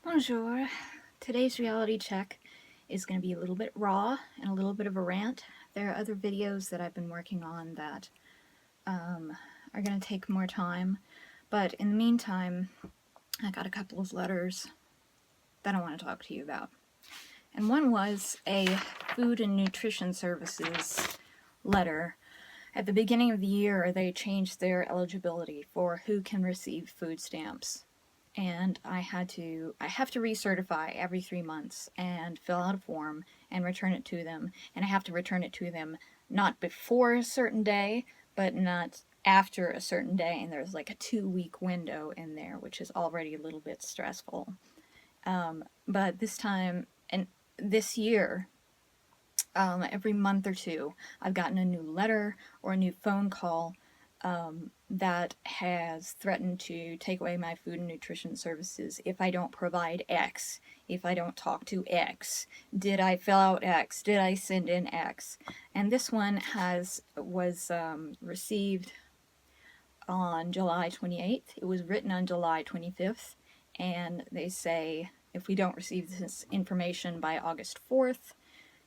Bonjour. Today's reality check is going to be a little bit raw and a little bit of a rant. There are other videos that I've been working on that are going to take more time, but in the meantime, I got a couple of letters that I want to talk to you about. And one was a Food and Nutrition Services letter. At the beginning of the year, they changed their eligibility for who can receive food stamps. And I have to recertify every 3 months and fill out a form and return it to them. And I have to return it to them not before a certain day, but not after a certain day. And there's like a 2-week window in there, which is already a little bit stressful. But this time, and this year, every month or two, I've gotten a new letter or a new phone call that has threatened to take away my food and nutrition services if I don't provide X, if I don't talk to X, did I fill out X, did I send in X. And this one was received on July 28th. It was written on July 25th, and they say if we don't receive this information by August 4th,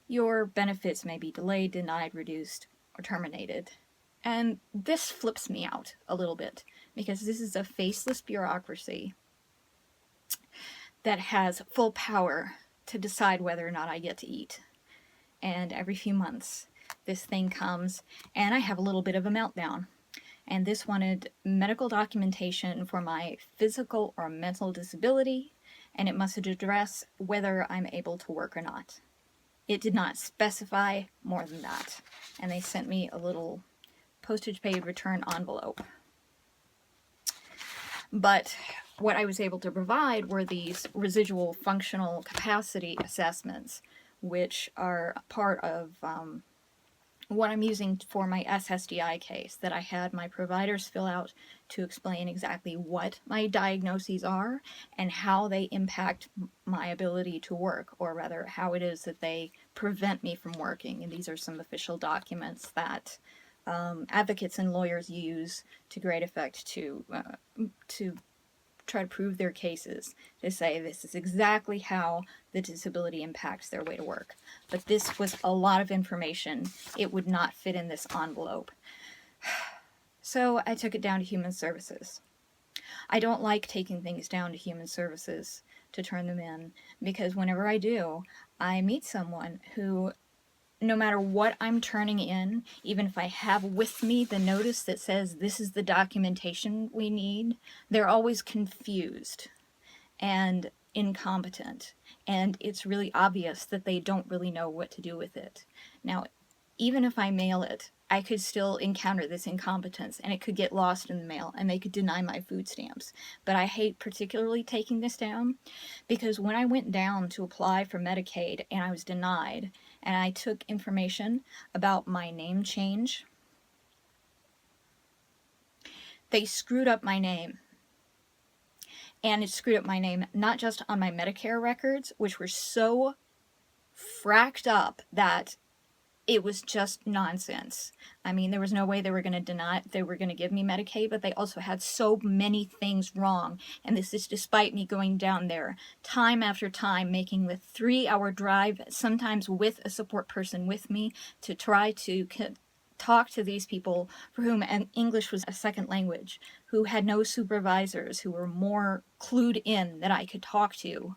your benefits may be delayed, denied, reduced, or terminated. And this flips me out a little bit, because this is a faceless bureaucracy that has full power to decide whether or not I get to eat. And every few months, this thing comes, and I have a little bit of a meltdown. And this wanted medical documentation for my physical or mental disability, and it must address whether I'm able to work or not. It did not specify more than that. And they sent me a little postage paid return envelope. But what I was able to provide were these residual functional capacity assessments, which are part of what I'm using for my SSDI case that I had my providers fill out to explain exactly what my diagnoses are and how they impact my ability to work, or rather how it is that they prevent me from working. And these are some official documents that advocates and lawyers use to great effect to try to prove their cases, to say this is exactly how the disability impacts their way to work. But this was a lot of information. It would not fit in this envelope. So I took it down to Human Services. I don't like taking things down to Human Services to turn them in, because whenever I do, I meet someone who, no matter what I'm turning in, even if I have with me the notice that says this is the documentation we need, they're always confused and incompetent. And it's really obvious that they don't really know what to do with it. Now, even if I mail it, I could still encounter this incompetence, and it could get lost in the mail, and they could deny my food stamps. But I hate particularly taking this down, because when I went down to apply for Medicaid and I was denied, and I took information about my name change, they screwed up my name. And it screwed up my name not just on my Medicare records, which were so fracked up that it was just nonsense. I mean, there was no way they were going to give me Medicaid, but they also had so many things wrong. And this is despite me going down there time after time, making the 3-hour drive, sometimes with a support person with me, to try to talk to these people for whom English was a second language, who had no supervisors, who were more clued in that I could talk to.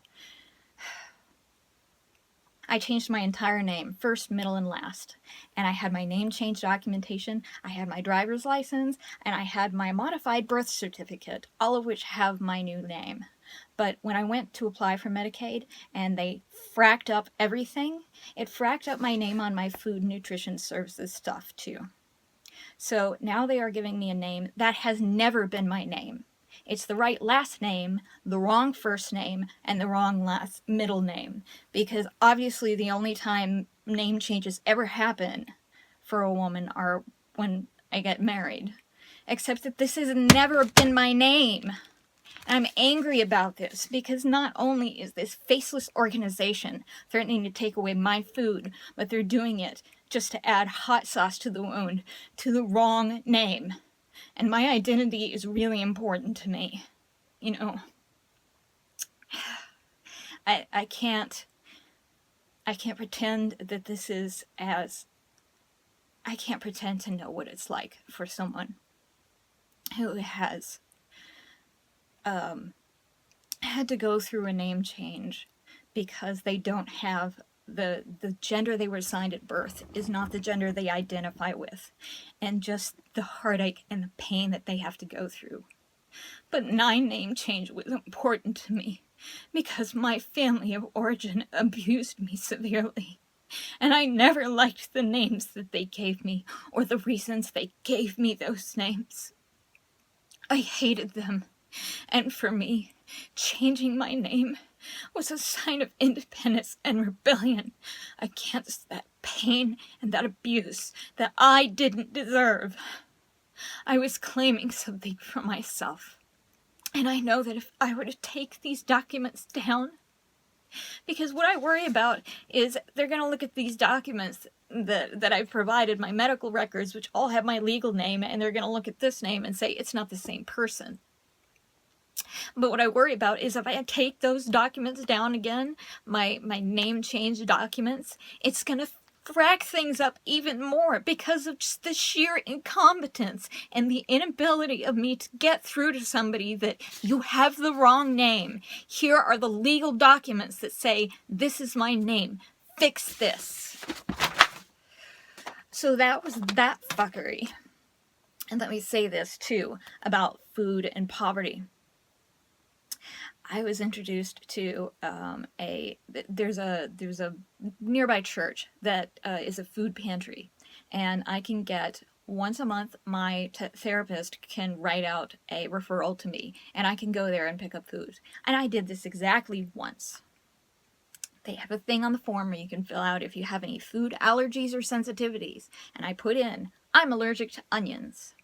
I changed my entire name, first, middle, and last. And I had my name change documentation, I had my driver's license, and I had my modified birth certificate, all of which have my new name. But when I went to apply for Medicaid and they fracked up everything, it fracked up my name on my food and nutrition services stuff too. So now they are giving me a name that has never been my name. It's the right last name, the wrong first name, and the wrong last middle name. Because obviously the only time name changes ever happen for a woman are when I get married. Except that this has never been my name. And I'm angry about this, because not only is this faceless organization threatening to take away my food, but they're doing it just to add hot sauce to the wound, to the wrong name. And my identity is really important to me, you know. I can't pretend that this is as, I can't pretend to know what it's like for someone who has had to go through a name change because they don't have the gender they were assigned at birth is not the gender they identify with, and just the heartache and the pain that they have to go through. But my name change was important to me because my family of origin abused me severely, and I never liked the names that they gave me or the reasons they gave me those names. I hated them, and for me, changing my name was a sign of independence and rebellion against that pain and that abuse that I didn't deserve. I was claiming something for myself. And I know that if I were to take these documents down, because what I worry about is they're going to look at these documents that I've provided, my medical records, which all have my legal name, and they're going to look at this name and say it's not the same person. But what I worry about is if I take those documents down again, my name change documents, it's going to rack things up even more because of just the sheer incompetence and the inability of me to get through to somebody that you have the wrong name. Here are the legal documents that say, this is my name. Fix this. So that was that fuckery. And let me say this too about food and poverty. I was introduced to there's a nearby church that is a food pantry, and I can get once a month, my therapist can write out a referral to me, and I can go there and pick up food. And I did this exactly once. They have a thing on the form where you can fill out if you have any food allergies or sensitivities, and I put in, I'm allergic to onions.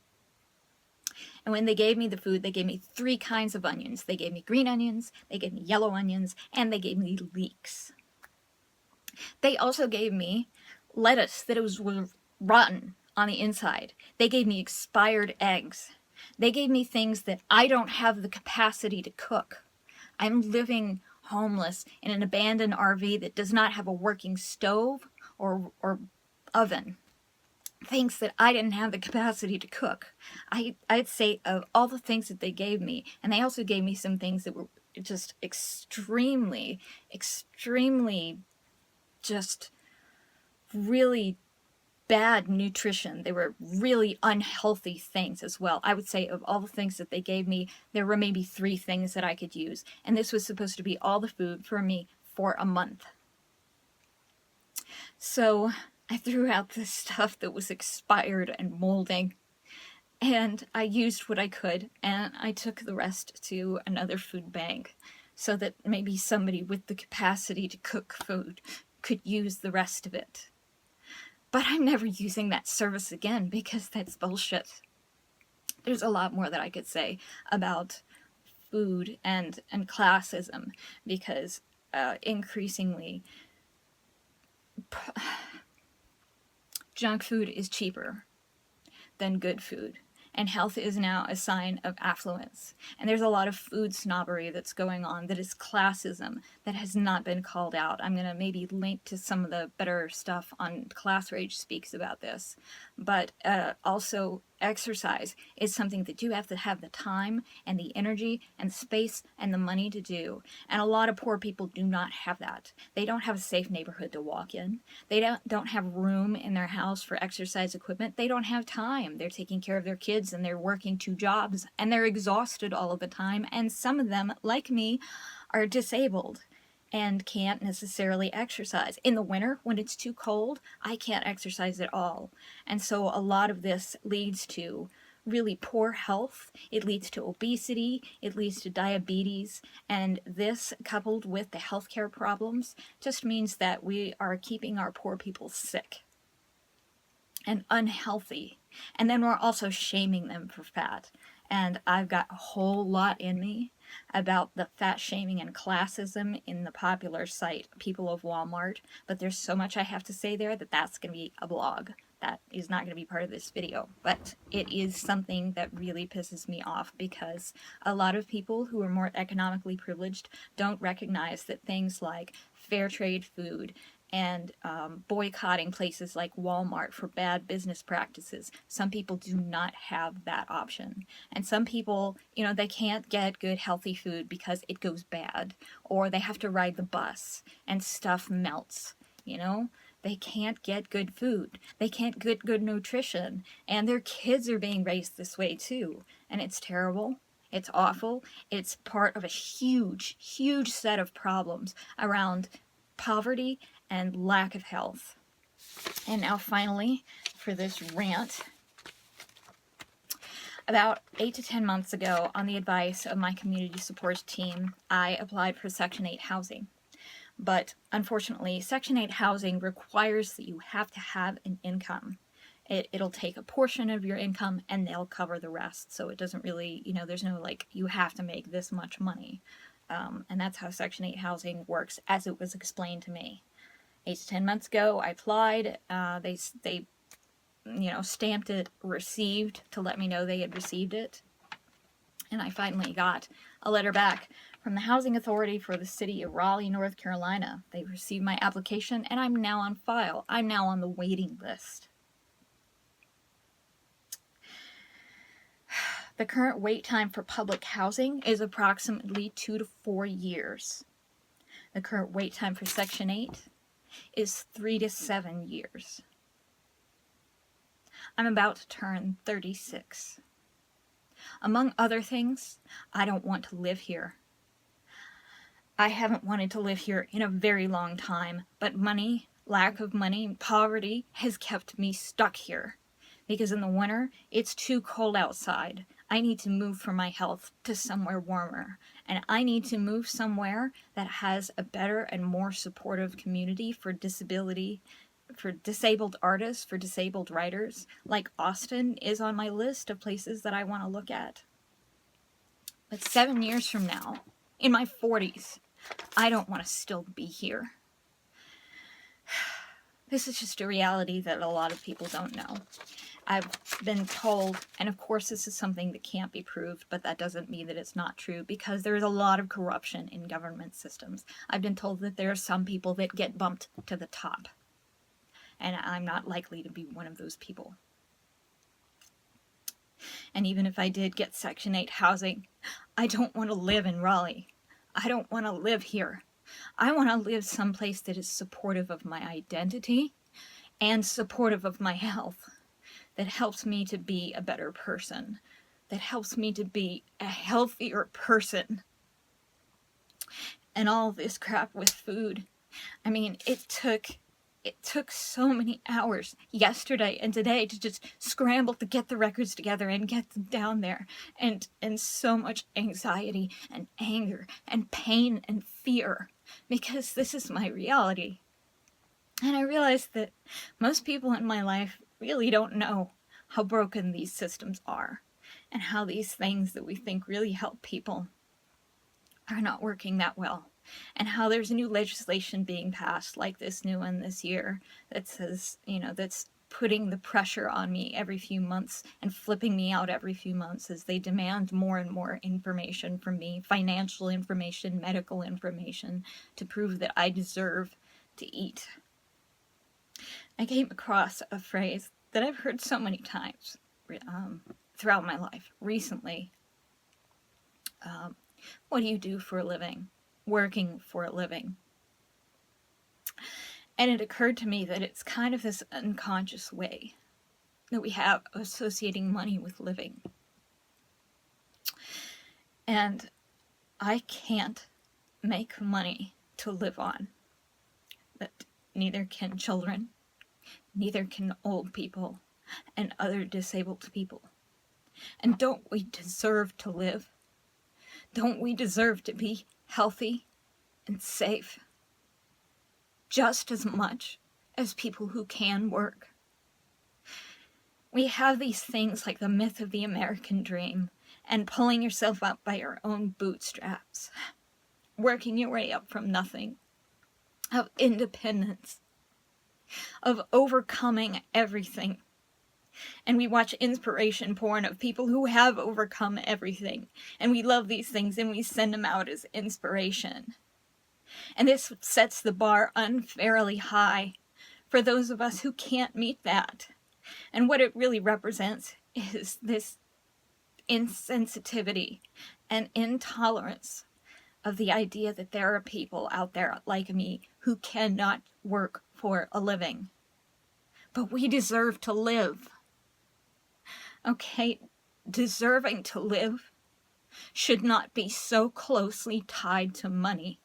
And when they gave me the food, they gave me 3 kinds of onions. They gave me green onions, they gave me yellow onions, and they gave me leeks. They also gave me lettuce that was rotten on the inside. They gave me expired eggs. They gave me things that I don't have the capacity to cook. I'm living homeless in an abandoned RV that does not have a working stove or oven. Things that I didn't have the capacity to cook. I'd say of all the things that they gave me, and they also gave me some things that were just extremely just really bad nutrition. They were really unhealthy things as well. I would say of all the things that they gave me, there were maybe 3 things that I could use, and this was supposed to be all the food for me for a month. So I threw out this stuff that was expired and molding, and I used what I could, and I took the rest to another food bank so that maybe somebody with the capacity to cook food could use the rest of it. But I'm never using that service again because that's bullshit. There's a lot more that I could say about food and classism, because increasingly junk food is cheaper than good food, and health is now a sign of affluence. And there's a lot of food snobbery that's going on that is classism that has not been called out. I'm going to maybe link to some of the better stuff on Class Rage Speaks about this. But also exercise is something that you have to have the time and the energy and the space and the money to do. And a lot of poor people do not have that. They don't have a safe neighborhood to walk in. They don't have room in their house for exercise equipment. They don't have time. They're taking care of their kids and they're working 2 jobs and they're exhausted all of the time. And some of them, like me, are disabled and can't necessarily exercise. In the winter, when it's too cold, I can't exercise at all. And so a lot of this leads to really poor health. It leads to obesity. It leads to diabetes. And this, coupled with the healthcare problems, just means that we are keeping our poor people sick and unhealthy. And then we're also shaming them for fat. And I've got a whole lot in me about the fat shaming and classism in the popular site People of Walmart, but there's so much I have to say there that that's going to be a blog. that is not going to be part of this video, but it is something that really pisses me off because a lot of people who are more economically privileged don't recognize that things like fair trade food and boycotting places like Walmart for bad business practices. Some people do not have that option. And some people, they can't get good healthy food because it goes bad, or they have to ride the bus and stuff melts, They can't get good food. They can't get good nutrition. And their kids are being raised this way too. And it's terrible. It's awful. It's part of a huge, huge set of problems around poverty and lack of health. And now finally, for this rant, about 8 to 10 months ago, on the advice of my community support team, I applied for Section 8 housing. But unfortunately, Section 8 housing requires that you have to have an income. It'll take a portion of your income and they'll cover the rest. So it doesn't really, there's no like, you have to make this much money. And that's how Section 8 housing works as it was explained to me. 8 to 10 months ago, I applied. They stamped it received to let me know they had received it. And I finally got a letter back from the Housing Authority for the city of Raleigh, North Carolina. They received my application and I'm now on file. I'm now on the waiting list. The current wait time for public housing is approximately 2 to 4 years. The current wait time for Section 8 is 3 to 7 years. I'm about to turn 36. Among other things, I don't want to live here. I haven't wanted to live here in a very long time, but money, lack of money, poverty has kept me stuck here. Because in the winter, it's too cold outside. I need to move for my health to somewhere warmer. And I need to move somewhere that has a better and more supportive community for disability, for disabled artists, for disabled writers. Like Austin is on my list of places that I want to look at. But 7 years from now, in my 40s, I don't want to still be here. This is just a reality that a lot of people don't know. I've been told, and of course this is something that can't be proved, but that doesn't mean that it's not true, because there is a lot of corruption in government systems. I've been told that there are some people that get bumped to the top, and I'm not likely to be one of those people. And even if I did get Section 8 housing, I don't want to live in Raleigh. I don't want to live here. I want to live someplace that is supportive of my identity and supportive of my health, that helps me to be a better person, that helps me to be a healthier person. And all this crap with food. I mean, it took so many hours yesterday and today to just scramble to get the records together and get them down there. And so much anxiety and anger and pain and fear, because this is my reality. And I realized that most people in my life really don't know how broken these systems are, and how these things that we think really help people are not working that well, and how there's new legislation being passed, like this new one this year, that says, that's putting the pressure on me every few months and flipping me out every few months as they demand more and more information from me, financial information, medical information, to prove that I deserve to eat. I came across a phrase that I've heard so many times throughout my life recently. What do you do for a living? Working for a living. And it occurred to me that it's kind of this unconscious way that we have of associating money with living. And I can't make money to live on. But neither can children, neither can old people and other disabled people. And don't we deserve to live? Don't we deserve to be healthy and safe just as much as people who can work? We have these things like the myth of the American dream and pulling yourself up by your own bootstraps, working your way up from nothing, of independence. of overcoming everything. And we watch inspiration porn of people who have overcome everything. And we love these things and we send them out as inspiration. And this sets the bar unfairly high for those of us who can't meet that. And what it really represents is this insensitivity and intolerance of the idea that there are people out there like me who cannot work for a living. But we deserve to live. Okay, deserving to live should not be so closely tied to money,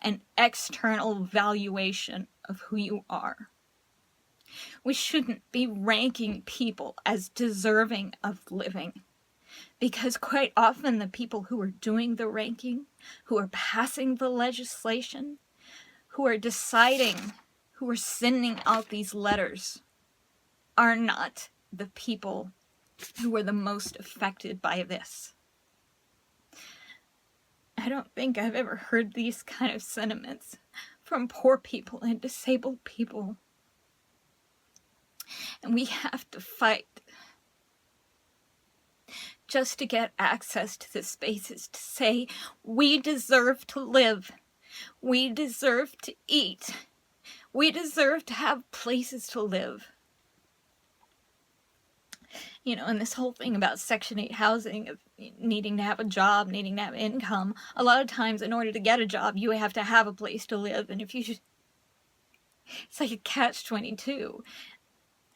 an external valuation of who you are. We shouldn't be ranking people as deserving of living, because quite often the people who are doing the ranking, who are passing the legislation, who are deciding, who are sending out these letters, are not the people who are the most affected by this. I don't think I've ever heard these kind of sentiments from poor people and disabled people. And we have to fight just to get access to the spaces to say, we deserve to live. We deserve to eat. We deserve to have places to live. You know, and this whole thing about Section 8 housing, of needing to have a job, needing to have income, a lot of times in order to get a job, you have to have a place to live. And if you just, it's like a catch-22.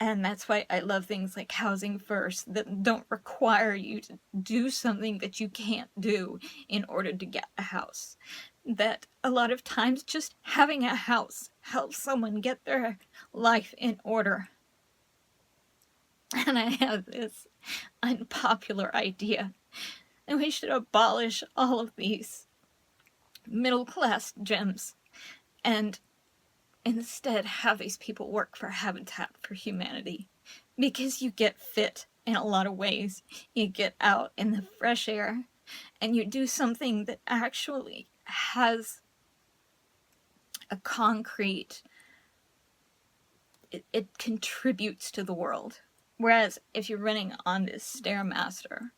And that's why I love things like Housing First that don't require you to do something that you can't do in order to get a house. That a lot of times just having a house helps someone get their life in order. And I have this unpopular idea that we should abolish all of these middle-class gems and instead have these people work for Habitat for Humanity, because you get fit in a lot of ways. You get out in the fresh air and you do something that actually has a concrete, it contributes to the world. Whereas if you're running on this Stairmaster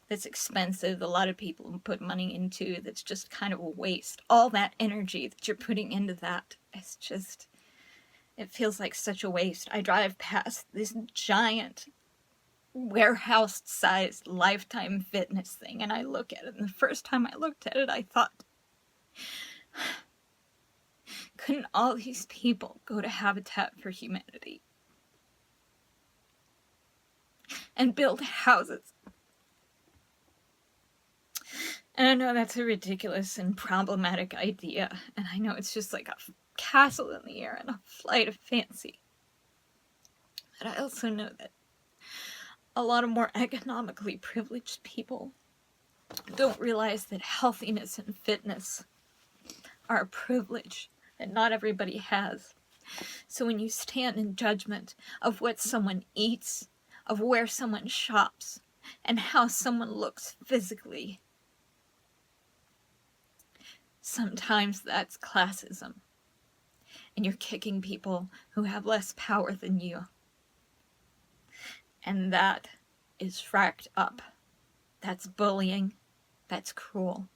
that's expensive, a lot of people put money into, that's just kind of a waste. All that energy that you're putting into that, it's just, it feels like such a waste. I drive past this giant warehouse-sized Lifetime Fitness thing and I look at it, and the first time I looked at it I thought, couldn't all these people go to Habitat for Humanity and build houses? And I know that's a ridiculous and problematic idea, and I know it's just like a castle in the air and a flight of fancy. But I also know that a lot of more economically privileged people don't realize that healthiness and fitness are a privilege that not everybody has. So when you stand in judgment of what someone eats, of where someone shops, and how someone looks physically, sometimes that's classism. And you're kicking people who have less power than you. And that is fracked up. That's bullying. That's cruel.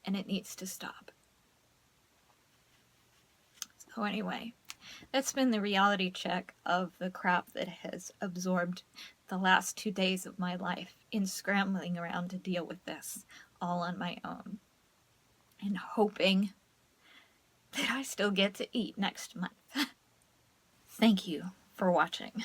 And it needs to stop. So anyway, that's been the reality check of the crap that has absorbed the last 2 days of my life in scrambling around to deal with this all on my own. And hoping that I still get to eat next month. Thank you for watching.